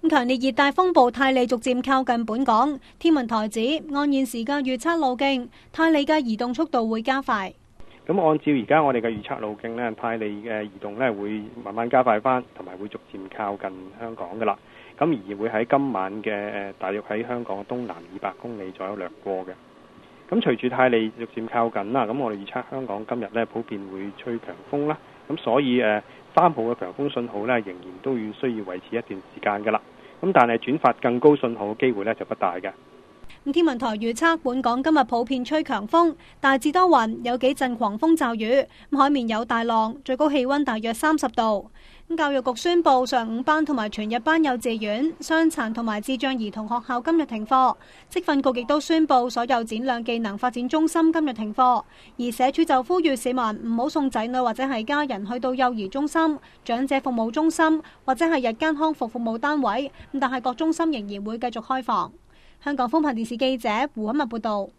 強烈熱帶風暴泰利逐漸靠近本港，天文台指按現時嘅預測路徑，泰利嘅移動速度會加快。咁按照而家我哋嘅預測路徑呢，泰利嘅移動呢會慢慢加快翻，同埋會逐漸靠近香港噶啦。咁而會喺今晚嘅大約喺香港東南200公里左右掠過嘅。咁隨住泰利逐漸靠近啦，咁我哋預測香港今日呢普遍會吹強風啦。咁所以3號嘅強風信號呢，仍然都需要維持一段時間噶啦。咁但係轉發更高信號嘅機會呢就不大嘅。天文台預測本港今日普遍吹強風，大致多雲，有幾陣狂風驟雨，海面有大浪，最高氣溫大約30度。教育局宣布上午班同埋全日班幼稚園、傷殘同埋智障兒童學校今日停課。職訓局亦都宣布所有展亮技能發展中心今日停課。而社署就呼籲市民唔好送仔女或者係家人去到幼兒中心、長者服務中心或者係日間康復服務單位，但係各中心仍然會繼續開放。香港風頻電視記者胡海默報道。